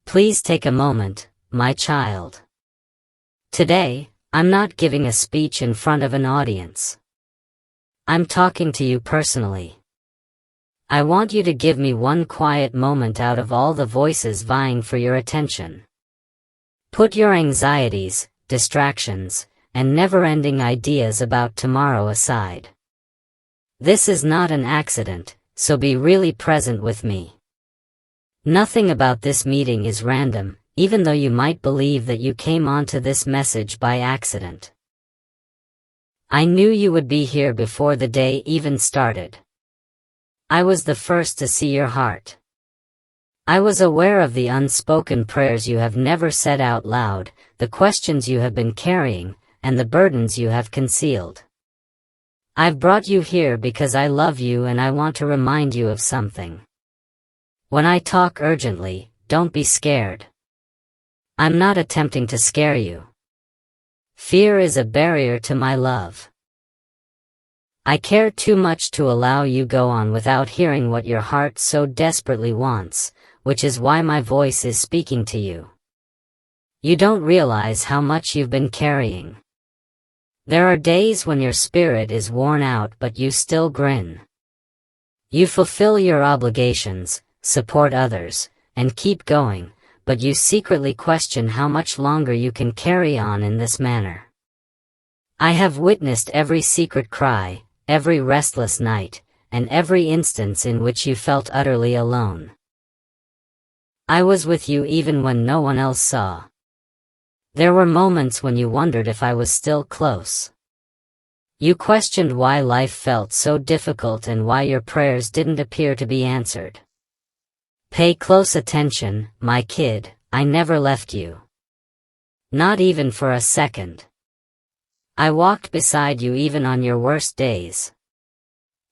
Please take a moment, my child. Today, I'm not giving a speech in front of an audience. I'm talking to you personally. I want you to give me one quiet moment out of all the voices vying for your attention. Put your anxieties, distractions, and never-ending ideas about tomorrow aside. This is not an accident, so be really present with me. Nothing about this meeting is random, even though you might believe that you came onto this message by accident. I knew you would be here before the day even started. I was the first to see your heart. I was aware of the unspoken prayers you have never said out loud, the questions you have been carrying, and the burdens you have concealed. I've brought you here because I love you and I want to remind you of something. When I talk urgently, don't be scared. I'm not attempting to scare you. Fear is a barrier to my love. I care too much to allow you go on without hearing what your heart so desperately wants, which is why my voice is speaking to you. You don't realize how much you've been carrying. There are days when your spirit is worn out but you still grin. You fulfill your obligations, support others, and keep going, but you secretly question how much longer you can carry on in this manner. I have witnessed every secret cry, every restless night, and every instance in which you felt utterly alone. I was with you even when no one else saw. There were moments when you wondered if I was still close. You questioned why life felt so difficult and why your prayers didn't appear to be answered. Pay close attention, my kid, I never left you. Not even for a second. I walked beside you even on your worst days.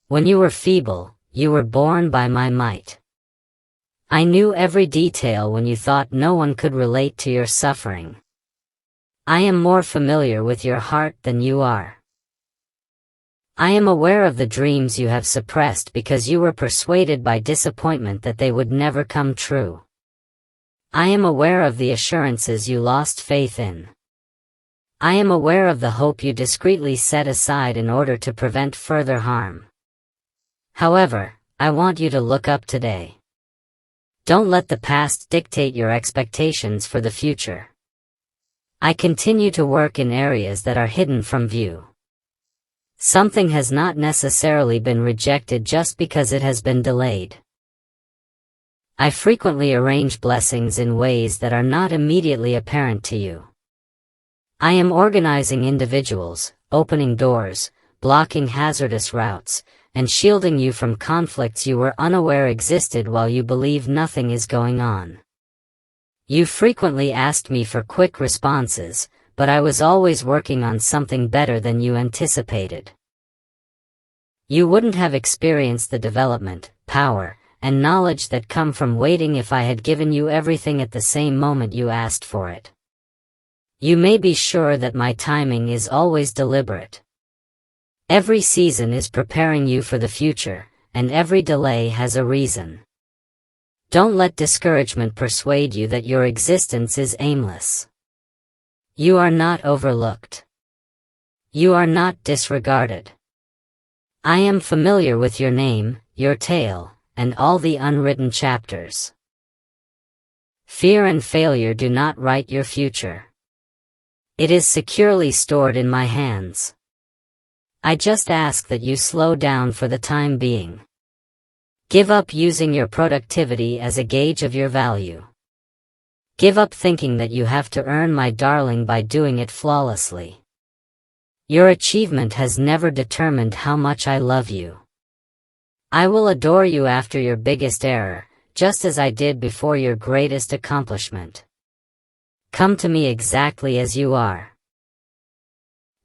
When you were feeble, you were borne by my might. I knew every detail when you thought no one could relate to your suffering. I am more familiar with your heart than you are. I am aware of the dreams you have suppressed because you were persuaded by disappointment that they would never come true. I am aware of the assurances you lost faith in. I am aware of the hope you discreetly set aside in order to prevent further harm. However, I want you to look up today. Don't let the past dictate your expectations for the future. I continue to work in areas that are hidden from view. Something has not necessarily been rejected just because it has been delayed. I frequently arrange blessings in ways that are not immediately apparent to you. I am organizing individuals, opening doors, blocking hazardous routes, and shielding you from conflicts you were unaware existed while you believe nothing is going on. You frequently asked me for quick responses, but I was always working on something better than you anticipated. You wouldn't have experienced the development, power, and knowledge that come from waiting if I had given you everything at the same moment you asked for it. You may be sure that my timing is always deliberate. Every season is preparing you for the future, and every delay has a reason. Don't let discouragement persuade you that your existence is aimless. You are not overlooked. You are not disregarded. I am familiar with your name, your tale, and all the unwritten chapters. Fear and failure do not write your future. It is securely stored in my hands. I just ask that you slow down for the time being. Give up using your productivity as a gauge of your value. Give up thinking that you have to earn my darling by doing it flawlessly. Your achievement has never determined how much I love you. I will adore you after your biggest error, just as I did before your greatest accomplishment. Come to me exactly as you are.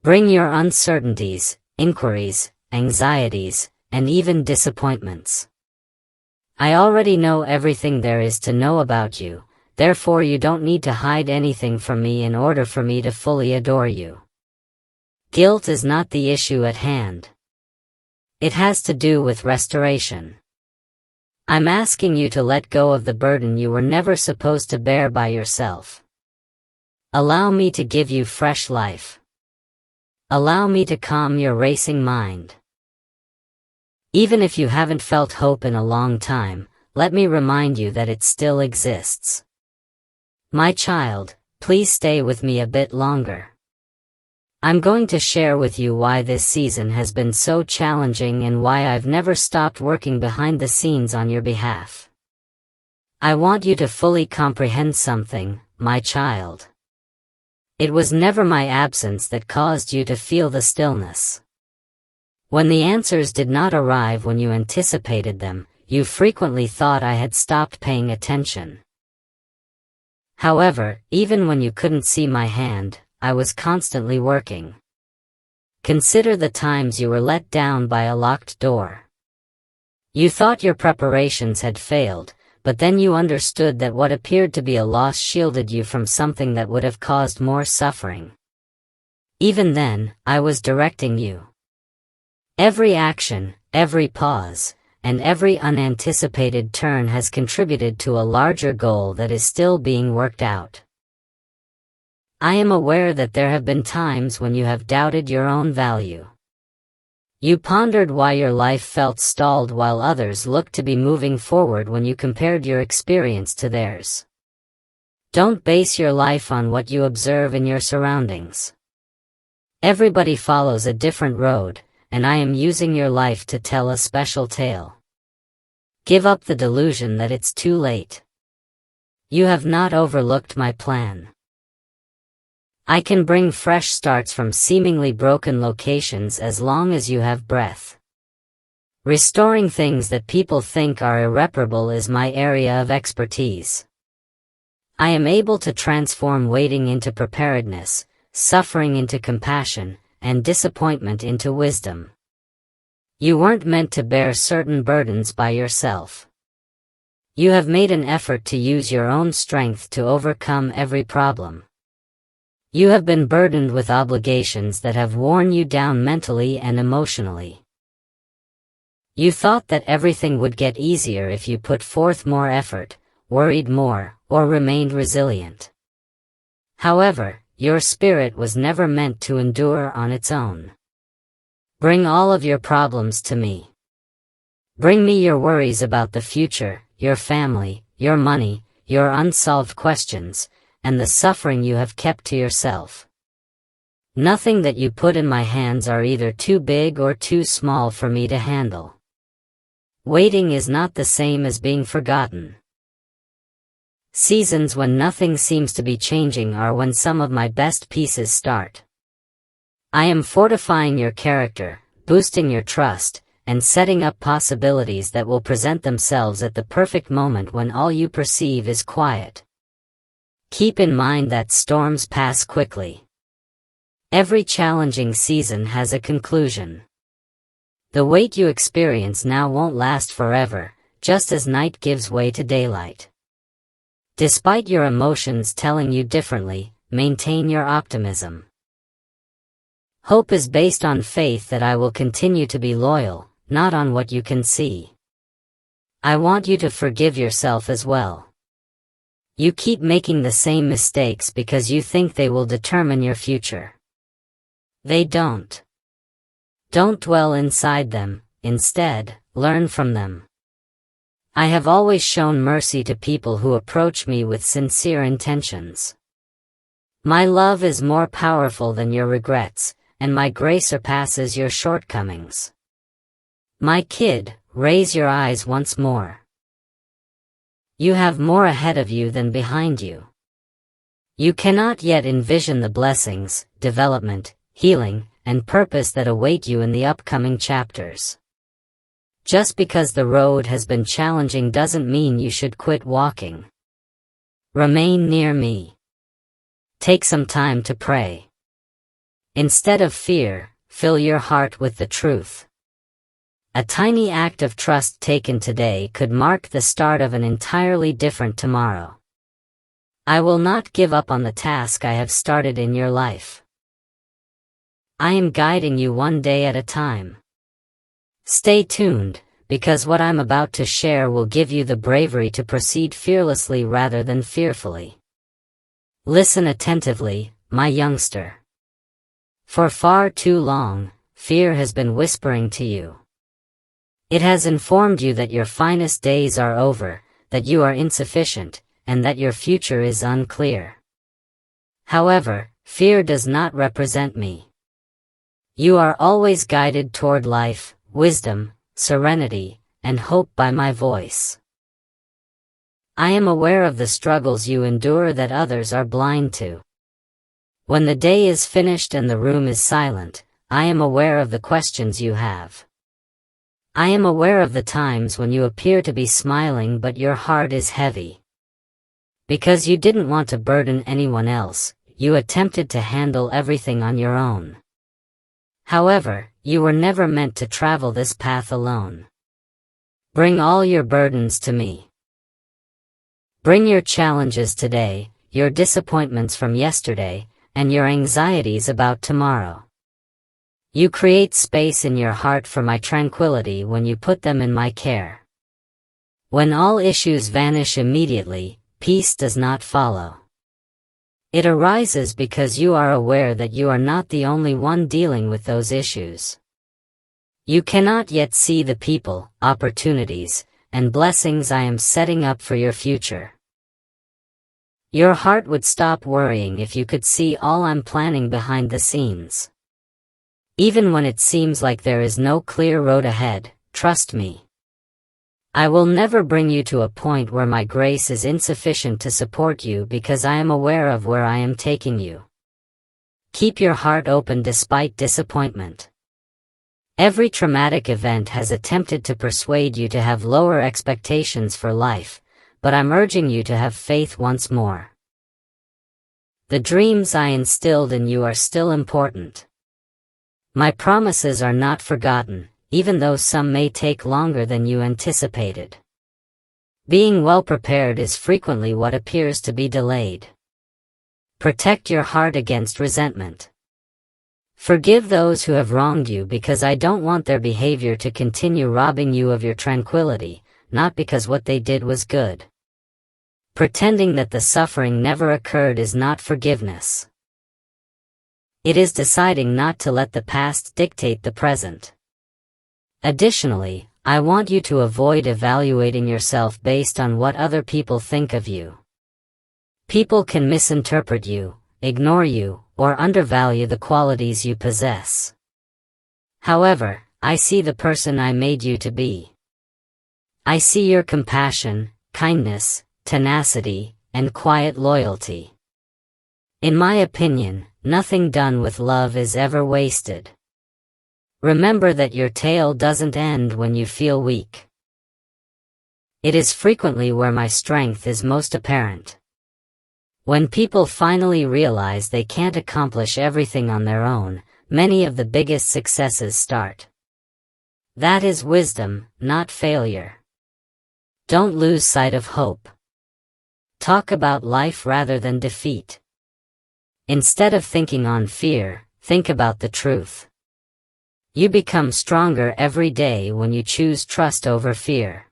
Bring your uncertainties, inquiries, anxieties, and even disappointments. I already know everything there is to know about you, therefore you don't need to hide anything from me in order for me to fully adore you. Guilt is not the issue at hand. It has to do with restoration. I'm asking you to let go of the burden you were never supposed to bear by yourself. Allow me to give you fresh life. Allow me to calm your racing mind. Even if you haven't felt hope in a long time, let me remind you that it still exists. My child, please stay with me a bit longer. I'm going to share with you why this season has been so challenging and why I've never stopped working behind the scenes on your behalf. I want you to fully comprehend something, my child. It was never my absence that caused you to feel the stillness. When the answers did not arrive when you anticipated them, you frequently thought I had stopped paying attention. However, even when you couldn't see my hand, I was constantly working. Consider the times you were let down by a locked door. You thought your preparations had failed, but then you understood that what appeared to be a loss shielded you from something that would have caused more suffering. Even then, I was directing you. Every action, every pause, and every unanticipated turn has contributed to a larger goal that is still being worked out. I am aware that there have been times when you have doubted your own value. You pondered why your life felt stalled while others looked to be moving forward when you compared your experience to theirs. Don't base your life on what you observe in your surroundings. Everybody follows a different road, and I am using your life to tell a special tale. Give up the delusion that it's too late. You have not overlooked my plan. I can bring fresh starts from seemingly broken locations as long as you have breath. Restoring things that people think are irreparable is my area of expertise. I am able to transform waiting into preparedness, suffering into compassion, and disappointment into wisdom. You weren't meant to bear certain burdens by yourself. You have made an effort to use your own strength to overcome every problem. You have been burdened with obligations that have worn you down mentally and emotionally. You thought that everything would get easier if you put forth more effort, worried more, or remained resilient. However, your spirit was never meant to endure on its own. Bring all of your problems to me. Bring me your worries about the future, your family, your money, your unsolved questions, and the suffering you have kept to yourself. Nothing that you put in my hands are either too big or too small for me to handle. Waiting is not the same as being forgotten. Seasons when nothing seems to be changing are when some of my best pieces start. I am fortifying your character, boosting your trust, and setting up possibilities that will present themselves at the perfect moment when all you perceive is quiet. Keep in mind that storms pass quickly. Every challenging season has a conclusion. The wait you experience now won't last forever, just as night gives way to daylight. Despite your emotions telling you differently, maintain your optimism. Hope is based on faith that I will continue to be loyal, not on what you can see. I want you to forgive yourself as well. You keep making the same mistakes because you think they will determine your future. They don't. Don't dwell inside them, instead, learn from them. I have always shown mercy to people who approach me with sincere intentions. My love is more powerful than your regrets, and my grace surpasses your shortcomings. My kid, raise your eyes once more. You have more ahead of you than behind you. You cannot yet envision the blessings, development, healing, and purpose that await you in the upcoming chapters. Just because the road has been challenging doesn't mean you should quit walking. Remain near me. Take some time to pray. Instead of fear, fill your heart with the truth. A tiny act of trust taken today could mark the start of an entirely different tomorrow. I will not give up on the task I have started in your life. I am guiding you one day at a time. Stay tuned, because what I'm about to share will give you the bravery to proceed fearlessly rather than fearfully. Listen attentively, my youngster. For far too long, fear has been whispering to you. It has informed you that your finest days are over, that you are insufficient, and that your future is unclear. However, fear does not represent me. You are always guided toward life, wisdom, serenity, and hope by my voice. I am aware of the struggles you endure that others are blind to. When the day is finished and the room is silent, I am aware of the questions you have. I am aware of the times when you appear to be smiling but your heart is heavy. Because you didn't want to burden anyone else, you attempted to handle everything on your own. However, you were never meant to travel this path alone. Bring all your burdens to me. Bring your challenges today, your disappointments from yesterday, and your anxieties about tomorrow. You create space in your heart for my tranquility when you put them in my care. When all issues vanish immediately, peace does not follow. It arises because you are aware that you are not the only one dealing with those issues. You cannot yet see the people, opportunities, and blessings I am setting up for your future. Your heart would stop worrying if you could see all I'm planning behind the scenes. Even when it seems like there is no clear road ahead, trust me. I will never bring you to a point where my grace is insufficient to support you because I am aware of where I am taking you. Keep your heart open despite disappointment. Every traumatic event has attempted to persuade you to have lower expectations for life, but I'm urging you to have faith once more. The dreams I instilled in you are still important. My promises are not forgotten, even though some may take longer than you anticipated. Being well prepared is frequently what appears to be delayed. Protect your heart against resentment. Forgive those who have wronged you because I don't want their behavior to continue robbing you of your tranquility, not because what they did was good. Pretending that the suffering never occurred is not forgiveness. It is deciding not to let the past dictate the present. Additionally, I want you to avoid evaluating yourself based on what other people think of you. People can misinterpret you, ignore you, or undervalue the qualities you possess. However, I see the person I made you to be. I see your compassion, kindness, tenacity, and quiet loyalty. In my opinion, nothing done with love is ever wasted. Remember that your tale doesn't end when you feel weak. It is frequently where my strength is most apparent. When people finally realize they can't accomplish everything on their own, many of the biggest successes start. That is wisdom, not failure. Don't lose sight of hope. Talk about life rather than defeat. Instead of thinking on fear, think about the truth. You become stronger every day when you choose trust over fear.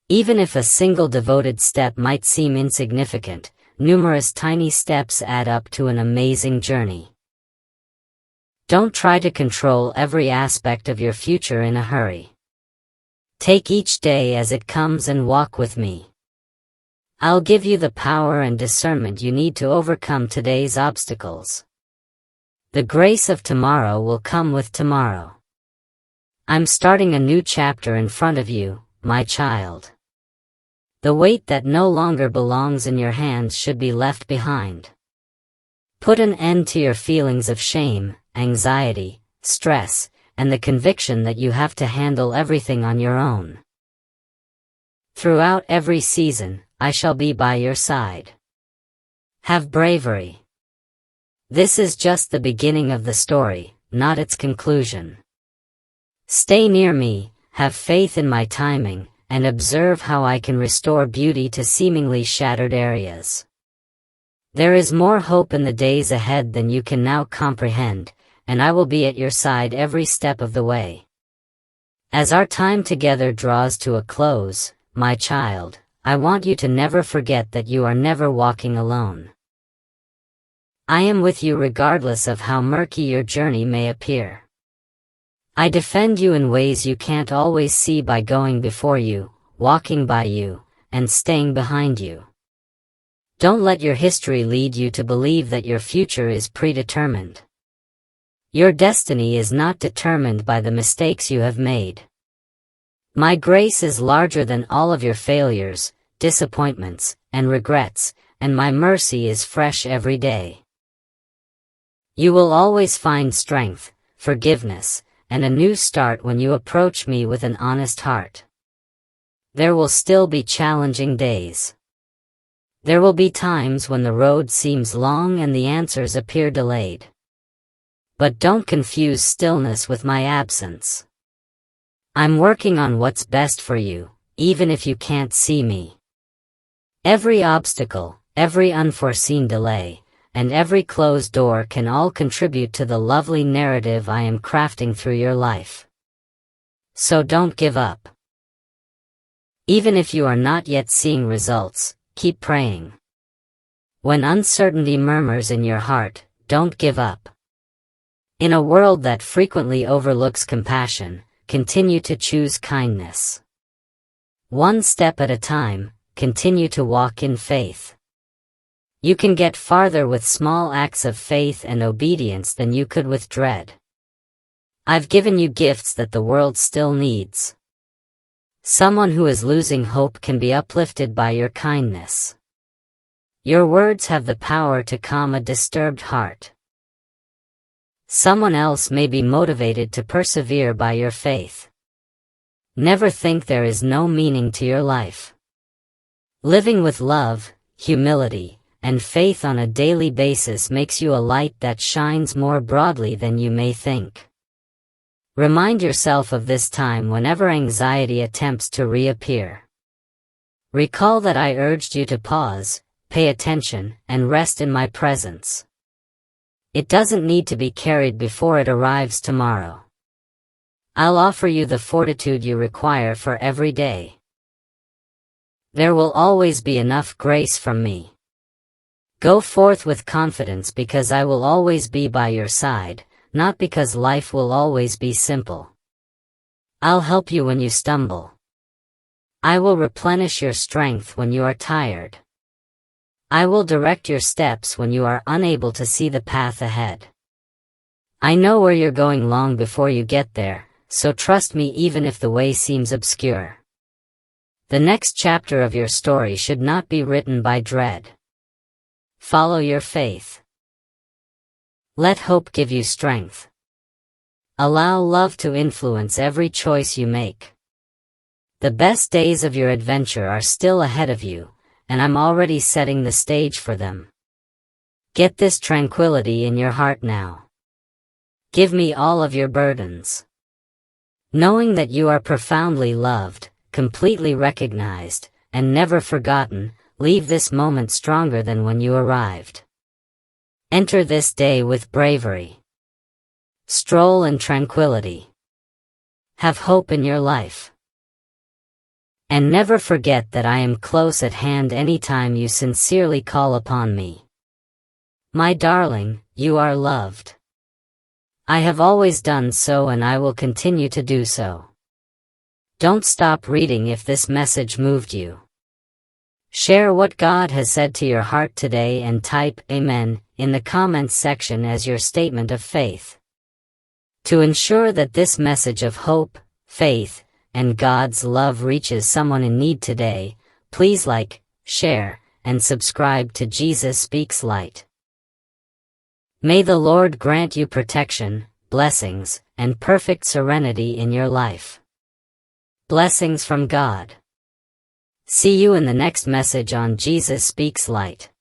Even if a single devoted step might seem insignificant, numerous tiny steps add up to an amazing journey. Don't try to control every aspect of your future in a hurry. Take each day as it comes and walk with me. I'll give you the power and discernment you need to overcome today's obstacles. The grace of tomorrow will come with tomorrow. I'm starting a new chapter in front of you, my child. The weight that no longer belongs in your hands should be left behind. Put an end to your feelings of shame, anxiety, stress, and the conviction that you have to handle everything on your own. Throughout every season, I shall be by your side. Have bravery. This is just the beginning of the story, not its conclusion. Stay near me, have faith in my timing, and observe how I can restore beauty to seemingly shattered areas. There is more hope in the days ahead than you can now comprehend, and I will be at your side every step of the way. As our time together draws to a close, my child, I want you to never forget that you are never walking alone. I am with you regardless of how murky your journey may appear. I defend you in ways you can't always see by going before you, walking by you, and staying behind you. Don't let your history lead you to believe that your future is predetermined. Your destiny is not determined by the mistakes you have made. My grace is larger than all of your failures, disappointments, and regrets, and my mercy is fresh every day. You will always find strength, forgiveness, and a new start when you approach me with an honest heart. There will still be challenging days. There will be times when the road seems long and the answers appear delayed. But don't confuse stillness with my absence. I'm working on what's best for you, even if you can't see me. Every obstacle, every unforeseen delay, and every closed door can all contribute to the lovely narrative I am crafting through your life. So don't give up. Even if you are not yet seeing results, keep praying. When uncertainty murmurs in your heart, don't give up. In a world that frequently overlooks compassion, continue to choose kindness. One step at a time, continue to walk in faith. You can get farther with small acts of faith and obedience than you could with dread. I've given you gifts that the world still needs. Someone who is losing hope can be uplifted by your kindness. Your words have the power to calm a disturbed heart. Someone else may be motivated to persevere by your faith. Never think there is no meaning to your life. Living with love, humility, and faith on a daily basis makes you a light that shines more broadly than you may think. Remind yourself of this time whenever anxiety attempts to reappear. Recall that I urged you to pause, pay attention, and rest in my presence. It doesn't need to be carried before it arrives tomorrow. I'll offer you the fortitude you require for every day. There will always be enough grace from me. Go forth with confidence because I will always be by your side, not because life will always be simple. I'll help you when you stumble. I will replenish your strength when you are tired. I will direct your steps when you are unable to see the path ahead. I know where you're going long before you get there, so trust me even if the way seems obscure. The next chapter of your story should not be written by dread. Follow your faith. Let hope give you strength. Allow love to influence every choice you make. The best days of your adventure are still ahead of you, and I'm already setting the stage for them. Get this tranquility in your heart now. Give me all of your burdens. Knowing that you are profoundly loved, completely recognized, and never forgotten, leave this moment stronger than when you arrived. Enter this day with bravery. Stroll in tranquility. Have hope in your life. And never forget that I am close at hand anytime you sincerely call upon me. My darling, you are loved. I have always done so and I will continue to do so. Don't stop reading if this message moved you. Share what God has said to your heart today and type Amen in the comments section as your statement of faith. To ensure that this message of hope, faith, and God's love reaches someone in need today, please like, share, and subscribe to Jesus Speaks Light. May the Lord grant you protection, blessings, and perfect serenity in your life. Blessings from God. See you in the next message on Jesus Speaks Light.